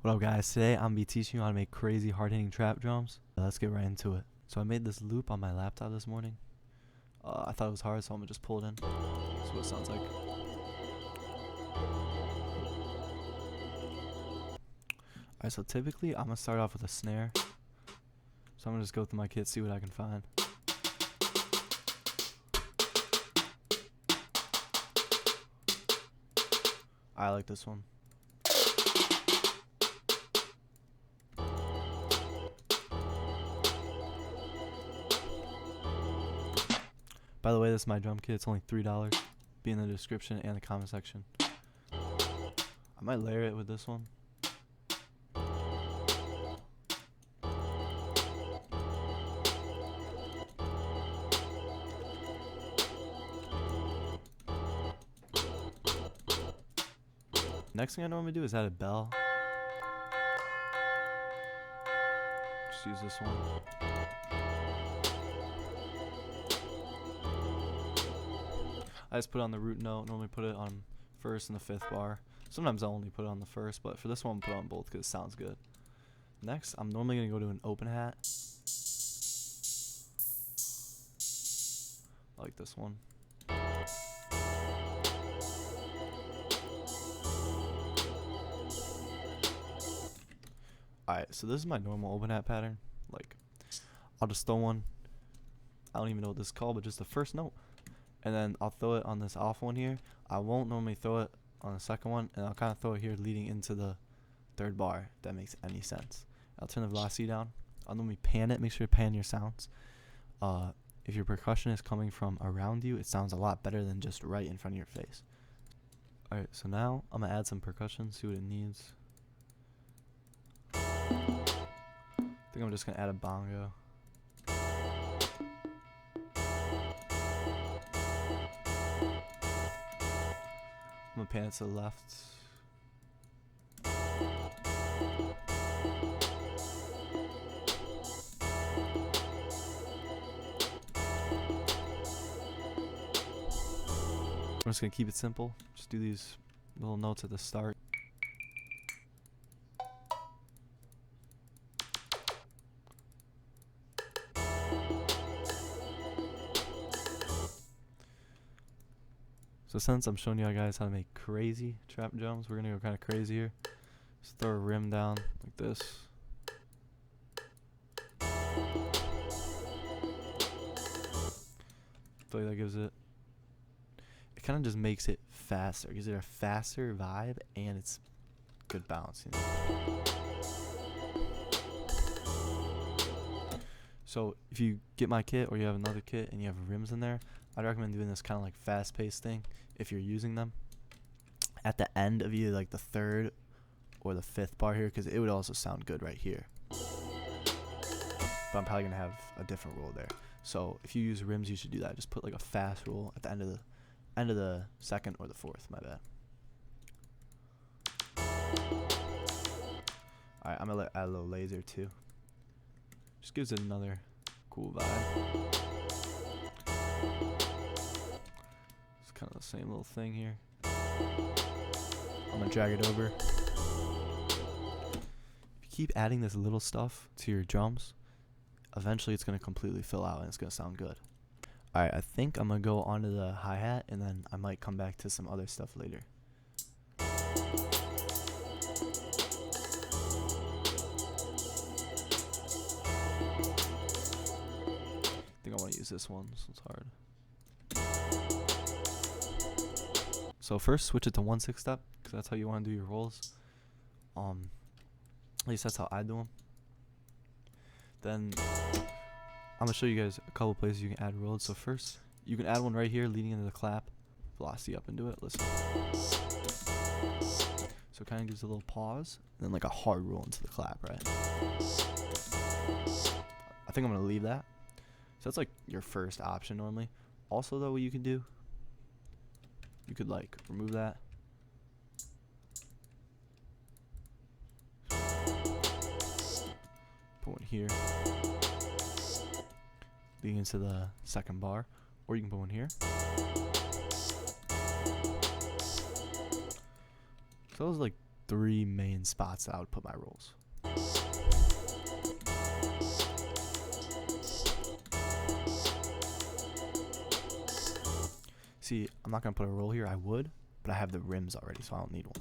What up, guys? Today I'm gonna be teaching you how to make crazy hard-hitting trap drums. Let's get right into it. So I made this loop on my laptop this morning. I thought it was hard, so I'm gonna just pull it in. See what it sounds like. Alright, so typically I'm gonna start off with a snare. So I'm gonna just go through my kit, see what I can find. I like this one. By the way, this is my drum kit. It's only $3. Be in the description and the comment section. I might layer it with this one. Next thing I normally do is add a bell. Just use this one. I just put it on the root note. Normally put it on first and the fifth bar. Sometimes I only put it on the first, but for this one, put it on both because it sounds good. Next, I'm normally gonna go to an open hat. I like this one. Alright, so this is my normal open hat pattern. Like, I'll just throw one. I don't even know what this is called, but just the first note. And then I'll throw it on this off one here. I won't normally throw it on the second one, and I'll kind of throw it here leading into the third bar, if that makes any sense. I'll turn the velocity down. I'll normally pan it. Make sure to pan your sounds. If your percussion is coming from around you, it sounds a lot better than just right in front of your face. Alright, so now I'm going to add some percussion, see what it needs. I think I'm just going to add a bongo. I'm gonna pan it to the left. I'm just gonna keep it simple. Just do these little notes at the start. So since I'm showing you guys how to make crazy trap drums, we're gonna go kind of crazy here. Just throw a rim down like this. So that gives it kind of just makes it faster. Gives it a faster vibe and it's good bounce, you know. So if you get my kit or you have another kit and you have rims in there, I'd recommend doing this kind of like fast-paced thing if you're using them at the end of either like the third or the fifth bar here, because it would also sound good right here. But I'm probably gonna have a different roll there. So if you use rims, you should do that. Just put like a fast roll at the end of the second or the fourth. My bad. All right, I'm gonna add a little laser too. Just gives it another cool vibe. It's kind of the same little thing here. I'm gonna drag it over. If you keep adding this little stuff to your drums, eventually it's gonna completely fill out and it's gonna sound good. Alright, I think I'm gonna go onto the hi-hat and then I might come back to some other stuff later. I think I want to use this one. This one's hard. So first, switch it to 1/6 step because that's how you want to do your rolls. At least that's how I do them. Then I'm gonna show you guys a couple places you can add rolls. So first, you can add one right here, leading into the clap. Velocity up into it. Listen. So it kind of gives a little pause, and then like a hard roll into the clap, right? I think I'm gonna leave that. So that's like your first option normally. Also though, what you can do, you could like remove that. Put one here. Leading into the second bar. Or you can put one here. So those are like 3 main spots that I would put my rolls. See, I'm not gonna put a roll here. I would, but I have the rims already, so I don't need one.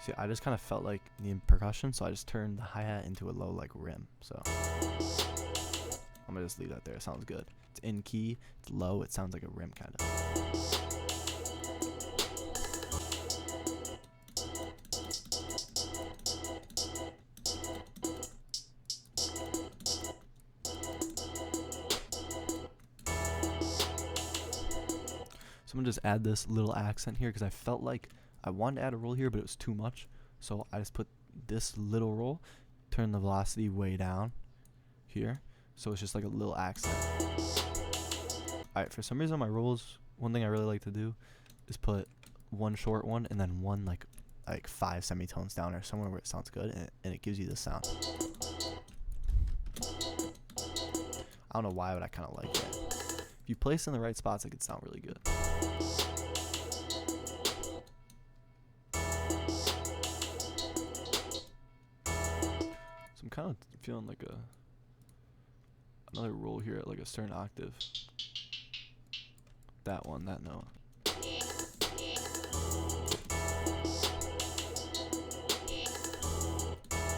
See, I just kind of felt like needing percussion, so I just turned the hi-hat into a low like rim. So I'm gonna just leave that there. It sounds good. It's in key, it's low, it sounds like a rim kind of. So I'm gonna just add this little accent here because I felt like I wanted to add a roll here, but it was too much. So I just put this little roll, turn the velocity way down here. So it's just like a little accent. Alright, for some reason on my rolls, one thing I really like to do is put one short one and then one like 5 semitones down or somewhere where it sounds good, and it gives you this sound. I don't know why, but I kind of like it. If you place it in the right spots, it could sound really good. So I'm kind of feeling like another roll here at like a certain octave. That one, that note.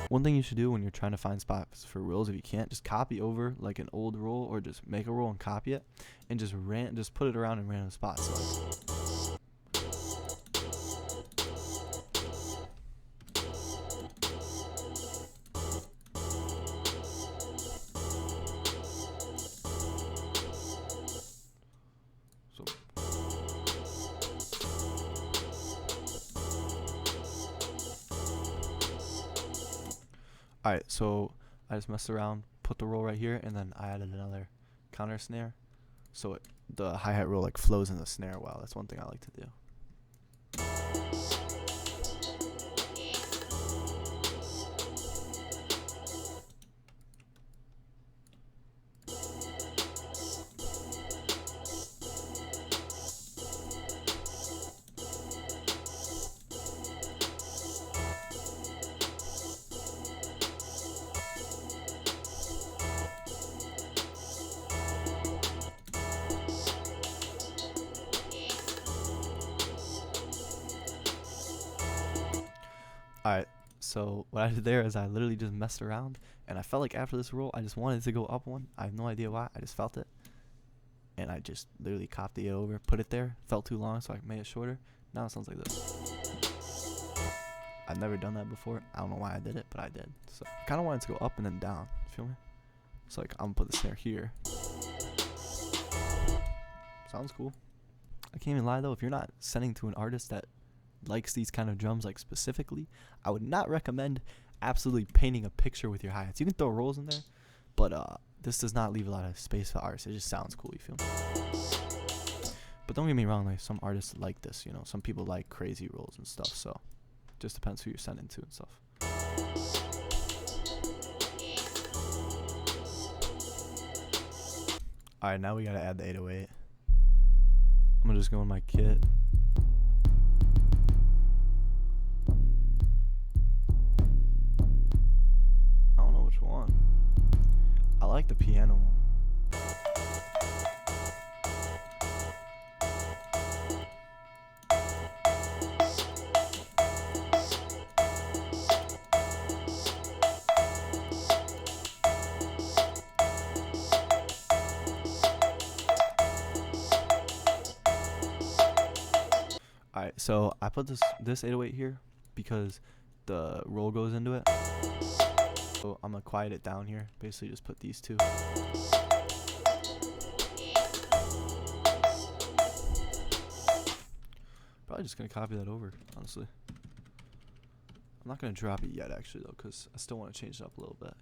One thing you should do when you're trying to find spots for rolls, if you can't, just copy over like an old roll, or just make a roll and copy it, and just put it around in random spots. Alright, so I just messed around, put the roll right here, and then I added another counter snare, so the hi-hat roll like flows in the snare well. That's one thing I like to do. Alright, so what I did there is I literally just messed around, and I felt like after this roll, I just wanted to go up one. I have no idea why, I just felt it. And I just literally copied it over, put it there, felt too long, so I made it shorter. Now it sounds like this. I've never done that before. I don't know why I did it, but I did. So I kind of wanted to go up and then down, feel me? So like, I'm gonna put the snare here. Sounds cool. I can't even lie though, if you're not sending to an artist that likes these kind of drums like specifically, I would not recommend absolutely painting a picture with your hi-hats. You can throw rolls in there, but this does not leave a lot of space for artists. It just sounds cool, you feel me? But don't get me wrong, like some artists like this, you know, some people like crazy rolls and stuff, so just depends who you're sending to and stuff. Alright, now we gotta add the 808. I'm gonna just go in my kit. One. I like the piano one. Alright, so I put this 808 here because the roll goes into it. So I'm gonna quiet it down here. Basically just put these two. Probably just gonna copy that over, honestly. I'm not gonna drop it yet actually though, because I still want to change it up a little bit.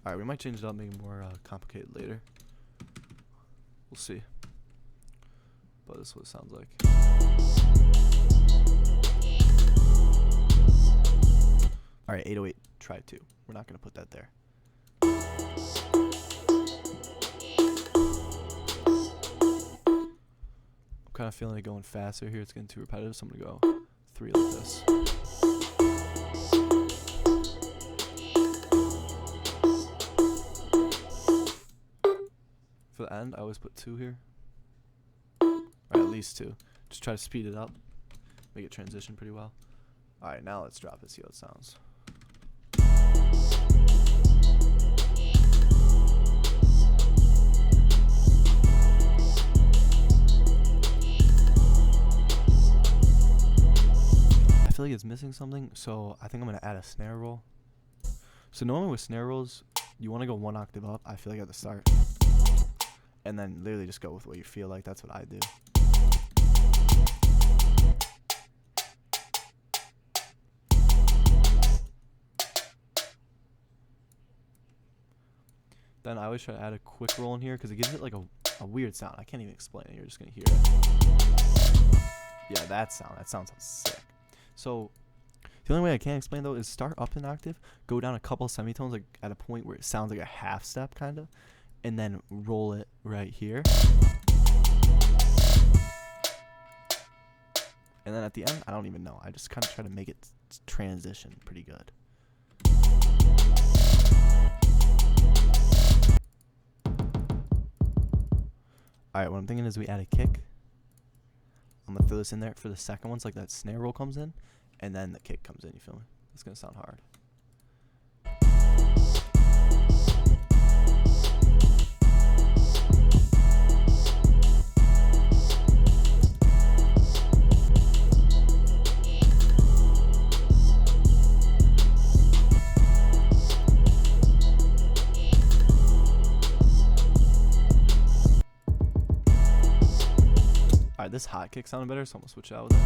Alright, we might change it up, make it more complicated later. We'll see. But this is what it sounds like. All right, 808, try 2. We're not going to put that there. I'm kind of feeling it going faster here. It's getting too repetitive, so I'm going to go 3 like this. For the end, I always put 2 here. Or at least 2. Just try to speed it up. Make it transition pretty well. Alright, now let's drop it, see how it sounds. I feel like it's missing something, so I think I'm going to add a snare roll. So normally with snare rolls, you want to go 1 octave up, I feel like at the start. And then literally just go with what you feel like. That's what I do. Then I always try to add a quick roll in here because it gives it like a weird sound. I can't even explain it. You're just going to hear it. Yeah, that sounds sick. So the only way I can explain though is start up an octave, go down a couple semitones like at a point where it sounds like a half step kind of, and then roll it right here. And then at the end, I don't even know. I just kind of try to make it transition pretty good. Alright, what I'm thinking is we add a kick. I'm gonna throw this in there for the second one, so like that snare roll comes in, and then the kick comes in, you feel me? It's gonna sound hard. Alright, this hot kick sounded better, so I'm gonna switch out with it.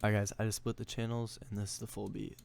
Alright guys, I just split the channels and this is the full beat.